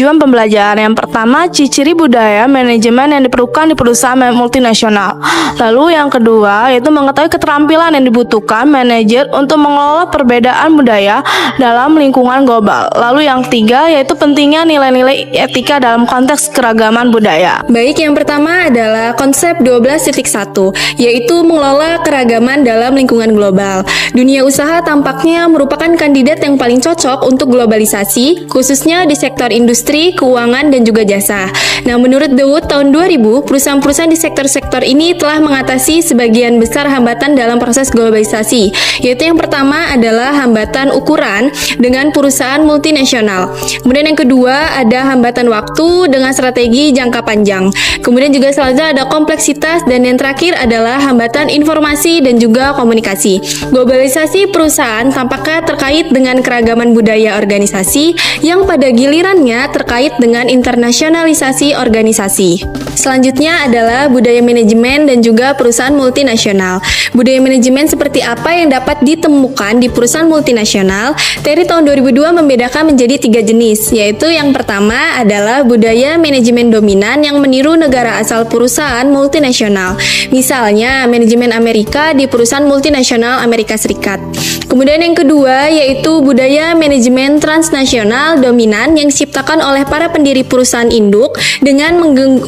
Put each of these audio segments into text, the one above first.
tujuan pembelajaran. Yang pertama, ciri-ciri budaya manajemen yang diperlukan di perusahaan multinasional. Lalu yang kedua, yaitu mengetahui keterampilan yang dibutuhkan manajer untuk mengelola perbedaan budaya dalam lingkungan global. Lalu yang ketiga, yaitu pentingnya nilai-nilai etika dalam konteks keragaman budaya. Baik, yang pertama adalah konsep 12.1, yaitu mengelola keragaman dalam lingkungan global. Dunia usaha tampaknya merupakan kandidat yang paling cocok untuk globalisasi, khususnya di sektor industri, keuangan, dan juga jasa. Nah, menurut The Wood tahun 2000, perusahaan-perusahaan di sektor-sektor ini telah mengatasi sebagian besar hambatan dalam proses globalisasi, yaitu yang pertama adalah hambatan ukuran dengan perusahaan multinasional. Kemudian yang kedua ada hambatan waktu dengan strategi jangka panjang. Kemudian juga selanjutnya ada kompleksitas, dan yang terakhir adalah hambatan informasi dan juga komunikasi. Globalisasi perusahaan tampaknya terkait dengan keragaman budaya organisasi yang pada gilirannya terkait dengan internasionalisasi organisasi. Selanjutnya adalah budaya manajemen dan juga perusahaan multinasional. Budaya manajemen seperti apa yang dapat ditemukan di perusahaan multinasional? Terry tahun 2002 membedakan menjadi 3 jenis, yaitu yang pertama adalah budaya manajemen dominan yang meniru negara asal perusahaan multinasional. Misalnya, manajemen Amerika di perusahaan multinasional Amerika Serikat. Kemudian yang kedua yaitu budaya manajemen transnasional dominan yang diciptakan oleh para pendiri perusahaan induk dengan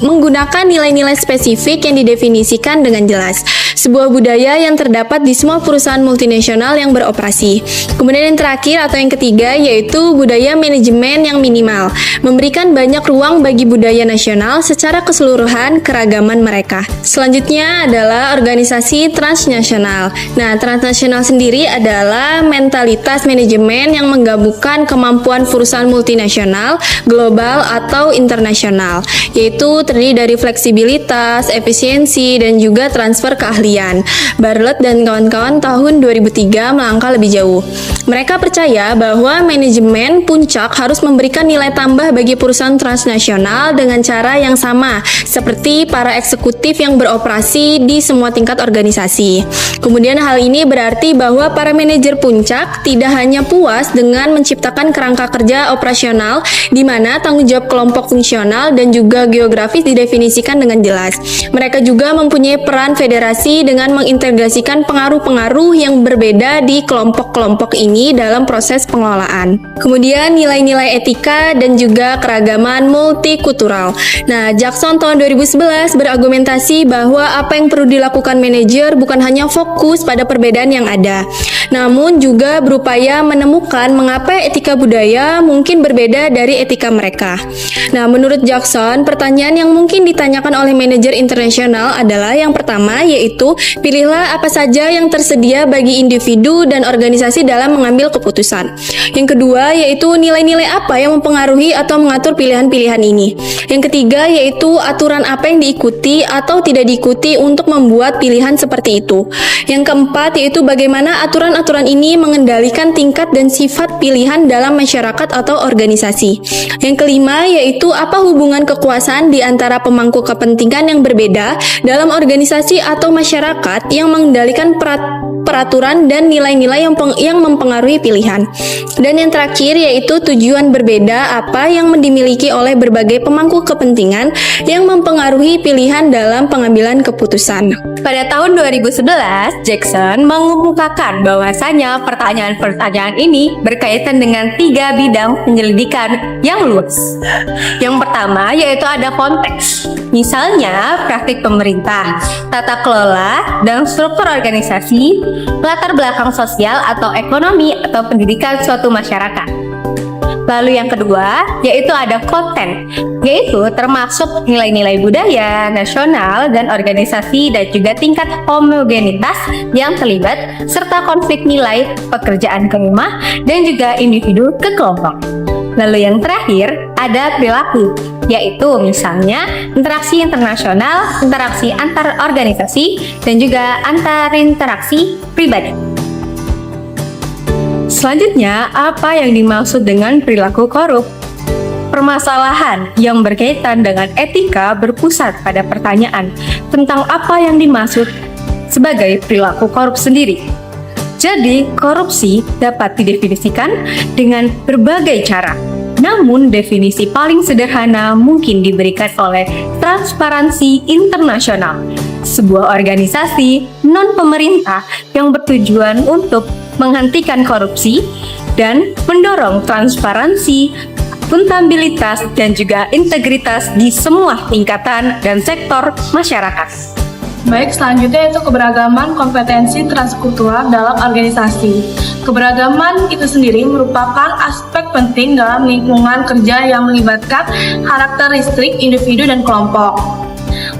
menggunakan nilai-nilai spesifik yang didefinisikan dengan jelas. Sebuah budaya yang terdapat di semua perusahaan multinasional yang beroperasi. Kemudian yang terakhir atau yang ketiga yaitu budaya manajemen yang minimal, memberikan banyak ruang bagi budaya nasional secara keseluruhan keragaman mereka. Selanjutnya adalah organisasi transnasional. Nah, transnasional sendiri adalah mentalitas manajemen yang menggabungkan kemampuan perusahaan multinasional, global atau internasional, yaitu terdiri dari fleksibilitas, efisiensi, dan juga transfer keahlian. Bartlett dan kawan-kawan tahun 2003 melangkah lebih jauh. Mereka percaya bahwa manajemen puncak harus memberikan nilai tambah bagi perusahaan transnasional dengan cara yang sama seperti para eksekutif yang beroperasi di semua tingkat organisasi. Kemudian hal ini berarti bahwa para manajer puncak tidak hanya puas dengan menciptakan kerangka kerja operasional di mana tanggung jawab kelompok fungsional dan juga geografis didefinisikan dengan jelas. Mereka juga mempunyai peran federasi dengan mengintegrasikan pengaruh-pengaruh yang berbeda di kelompok-kelompok ini dalam proses pengelolaan. Kemudian nilai-nilai etika dan juga keragaman multikultural. Nah, Jackson tahun 2011 berargumentasi bahwa apa yang perlu dilakukan manajer bukan hanya fokus pada perbedaan yang ada, namun juga berupaya menemukan mengapa etika budaya mungkin berbeda dari etika mereka. Nah, menurut Jackson, pertanyaan yang mungkin ditanyakan oleh manajer internasional adalah yang pertama yaitu pilihlah apa saja yang tersedia bagi individu dan organisasi dalam mengambil keputusan. Yang kedua yaitu nilai-nilai apa yang mempengaruhi atau mengatur pilihan-pilihan ini. Yang ketiga yaitu aturan apa yang diikuti atau tidak diikuti untuk membuat pilihan seperti itu. Yang keempat yaitu bagaimana aturan-aturan ini mengendalikan tingkat dan sifat pilihan dalam masyarakat atau organisasi. Yang kelima yaitu apa hubungan kekuasaan di antara pemangku kepentingan yang berbeda dalam organisasi atau masyarakat yang mengendalikan peraturan dan nilai-nilai yang mempengaruhi pilihan. Dan yang terakhir yaitu tujuan berbeda apa yang dimiliki oleh berbagai pemangku kepentingan yang mempengaruhi pilihan dalam pengambilan keputusan. Pada tahun 2011, Jackson mengemukakan bahwasanya pertanyaan-pertanyaan ini berkaitan dengan 3 bidang penyelidikan yang luas. Yang pertama yaitu ada konteks, misalnya praktik pemerintah, tata kelola, dan struktur organisasi, latar belakang sosial atau ekonomi atau pendidikan suatu masyarakat. Lalu yang kedua yaitu ada konten, yaitu termasuk nilai-nilai budaya, nasional, dan organisasi dan juga tingkat homogenitas yang terlibat serta konflik nilai pekerjaan ke rumah dan juga individu ke kelompok. Lalu yang terakhir ada perilaku, yaitu misalnya interaksi internasional, interaksi antar organisasi, dan juga antar interaksi pribadi. Selanjutnya, apa yang dimaksud dengan perilaku korup? Permasalahan yang berkaitan dengan etika berpusat pada pertanyaan tentang apa yang dimaksud sebagai perilaku korup sendiri. Jadi, korupsi dapat didefinisikan dengan berbagai cara. Namun, definisi paling sederhana mungkin diberikan oleh Transparansi Internasional, sebuah organisasi non-pemerintah yang bertujuan untuk menghentikan korupsi dan mendorong transparansi, akuntabilitas, dan juga integritas di semua tingkatan dan sektor masyarakat. Baik, selanjutnya itu keberagaman kompetensi transkultural dalam organisasi. Keberagaman itu sendiri merupakan aspek penting dalam lingkungan kerja yang melibatkan karakteristik individu dan kelompok.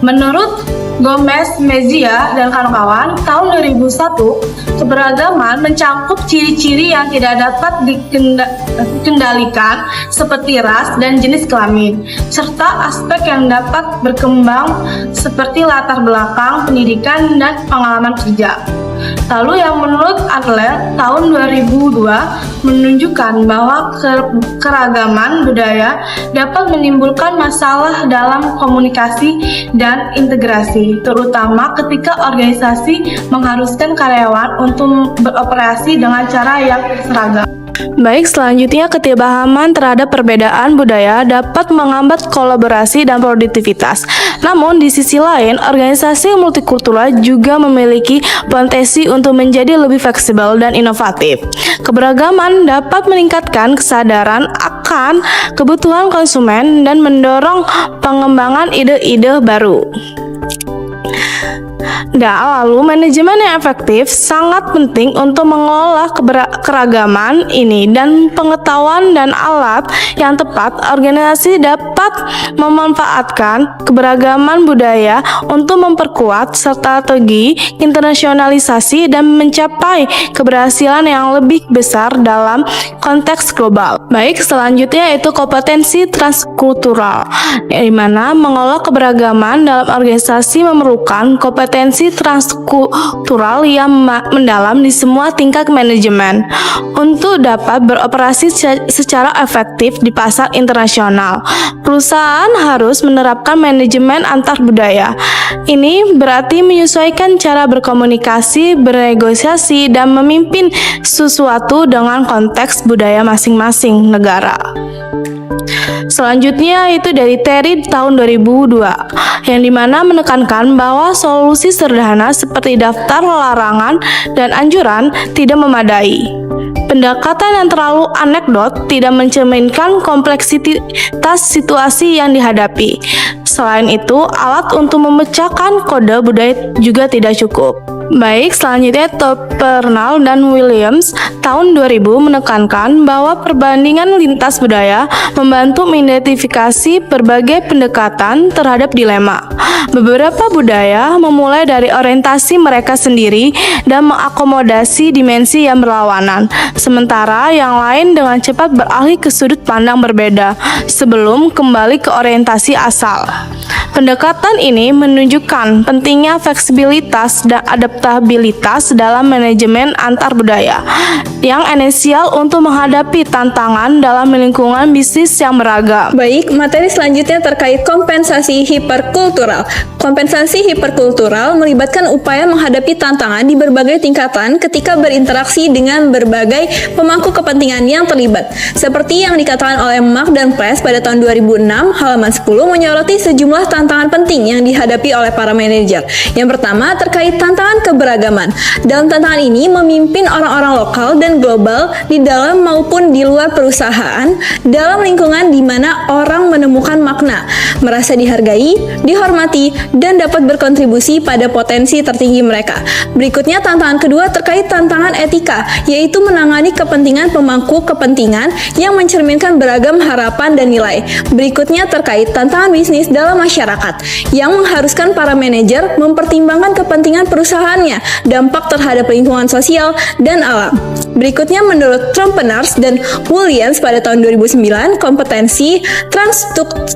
Menurut Gomez, Mejia, dan kawan-kawan, tahun 2001, keberagaman mencakup ciri-ciri yang tidak dapat dikendalikan seperti ras dan jenis kelamin, serta aspek yang dapat berkembang seperti latar belakang, pendidikan, dan pengalaman kerja. Lalu yang menurut Adler tahun 2002 menunjukkan bahwa keragaman budaya dapat menimbulkan masalah dalam komunikasi dan integrasi, terutama ketika organisasi mengharuskan karyawan untuk beroperasi dengan cara yang seragam. Baik, selanjutnya ketidakpahaman terhadap perbedaan budaya dapat menghambat kolaborasi dan produktivitas. Namun di sisi lain, organisasi multikultural juga memiliki potensi untuk menjadi lebih fleksibel dan inovatif. Keberagaman dapat meningkatkan kesadaran akan kebutuhan konsumen dan mendorong pengembangan ide-ide baru. Lalu manajemen yang efektif sangat penting untuk mengelola keragaman ini, dan pengetahuan dan alat yang tepat. Organisasi dapat memanfaatkan keberagaman budaya untuk memperkuat strategi internasionalisasi dan mencapai keberhasilan yang lebih besar dalam konteks global. Baik, selanjutnya itu kompetensi transkultural, di mana mengelola keberagaman dalam organisasi memerlukan kompetensi transkultural yang mendalam di semua tingkat manajemen untuk dapat beroperasi secara efektif di pasar internasional. Perusahaan harus menerapkan manajemen antar budaya. Ini berarti menyesuaikan cara berkomunikasi, bernegosiasi, dan memimpin sesuatu dengan konteks budaya masing-masing negara. Selanjutnya itu dari Terry tahun 2002, yang dimana menekankan bahwa solusi sederhana seperti daftar larangan dan anjuran tidak memadai. Pendekatan yang terlalu anekdot tidak mencerminkan kompleksitas situasi yang dihadapi. Selain itu, alat untuk memecahkan kode budaya juga tidak cukup. Baik, selanjutnya Topernal dan Williams tahun 2000 menekankan bahwa perbandingan lintas budaya membantu mengidentifikasi berbagai pendekatan terhadap dilema. Beberapa budaya memulai dari orientasi mereka sendiri dan mengakomodasi dimensi yang berlawanan, sementara yang lain dengan cepat beralih ke sudut pandang berbeda sebelum kembali ke orientasi asal. Pendekatan ini menunjukkan pentingnya fleksibilitas dan adaptabilitas dalam manajemen antar budaya yang esensial untuk menghadapi tantangan dalam lingkungan bisnis yang beragam. Baik, materi selanjutnya terkait kompensasi hiperkultural. Kompensasi hiperkultural melibatkan upaya menghadapi tantangan di berbagai tingkatan ketika berinteraksi dengan berbagai pemangku kepentingan yang terlibat. Seperti yang dikatakan oleh Mark dan Press pada tahun 2006, halaman 10 menyoroti sejumlah tantangan penting yang dihadapi oleh para manajer. Yang pertama terkait tantangan keberagaman. Dalam tantangan ini, memimpin orang-orang lokal dan global di dalam maupun di luar perusahaan dalam lingkungan di mana orang menemukan makna, merasa dihargai, dihormati, dan dapat berkontribusi pada potensi tertinggi mereka. Berikutnya tantangan kedua terkait tantangan etika, yaitu menangani kepentingan pemangku kepentingan yang mencerminkan beragam harapan dan nilai. Berikutnya terkait tantangan bisnis dalam masyarakat, yang mengharuskan para manajer mempertimbangkan kepentingan perusahaannya, dampak terhadap lingkungan sosial dan alam. Berikutnya menurut Tromperners dan Williams pada tahun 2009, kompetensi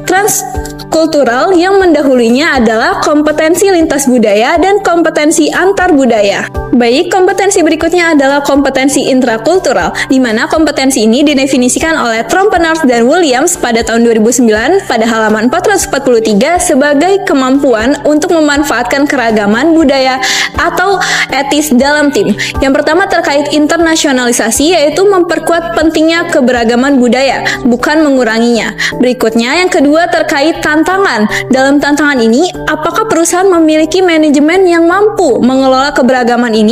transkultural yang mendahulunya adalah kompetensi lintas budaya dan kompetensi antar budaya. Baik, kompetensi berikutnya adalah kompetensi intrakultural, di mana kompetensi ini didefinisikan oleh Trompeners dan Williams pada tahun 2009 pada halaman 443 sebagai kemampuan untuk memanfaatkan keragaman budaya atau etis dalam tim. Yang pertama terkait internasionalisasi, yaitu memperkuat pentingnya keberagaman budaya, bukan menguranginya. Berikutnya, yang kedua terkait tantangan. Dalam tantangan ini, apakah perusahaan memiliki manajemen yang mampu mengelola keberagaman ini?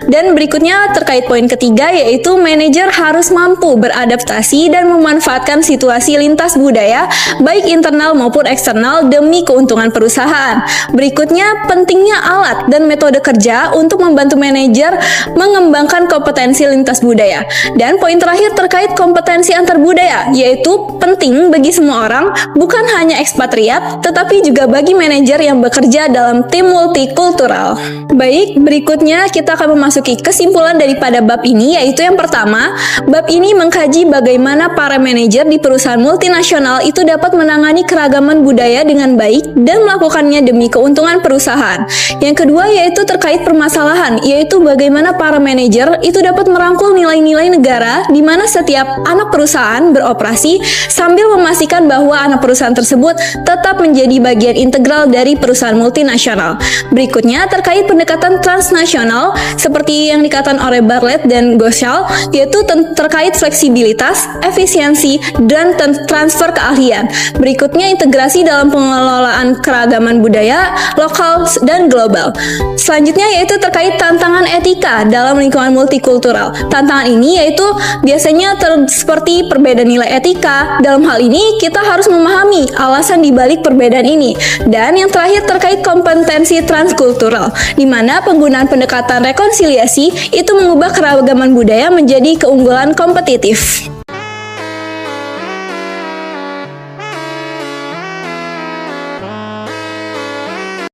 Dan berikutnya terkait poin ketiga, yaitu manajer harus mampu beradaptasi dan memanfaatkan situasi lintas budaya baik internal maupun eksternal demi keuntungan perusahaan. Berikutnya, pentingnya alat dan metode kerja untuk membantu manajer mengembangkan kompetensi lintas budaya. Dan poin terakhir terkait kompetensi antar budaya, yaitu penting bagi semua orang, bukan hanya ekspatriat tetapi juga bagi manajer yang bekerja dalam tim multikultural. Baik, berikutnya kita akan memasuki kesimpulan daripada bab ini, yaitu yang pertama, bab ini mengkaji bagaimana para manajer di perusahaan multinasional itu dapat menangani keragaman budaya dengan baik dan melakukannya demi keuntungan perusahaan. Yang kedua yaitu terkait permasalahan, yaitu bagaimana para manajer itu dapat merangkul nilai-nilai negara di mana setiap anak perusahaan beroperasi sambil memastikan bahwa anak perusahaan tersebut tetap menjadi bagian integral dari perusahaan multinasional. Berikutnya terkait pendekatan transnasional seperti yang dikatakan oleh Bartlett dan Goschal, yaitu terkait fleksibilitas, efisiensi, dan transfer keahlian. Berikutnya integrasi dalam pengelolaan keragaman budaya lokal dan global. Selanjutnya yaitu terkait tantangan etika dalam lingkungan multikultural. Tantangan ini yaitu biasanya seperti perbedaan nilai etika. Dalam hal ini kita harus memahami alasan dibalik perbedaan ini. Dan yang terakhir terkait kompetensi transkultural, di mana penggunaan pendekatan rekonsiliasi itu mengubah keragaman budaya menjadi keunggulan kompetitif.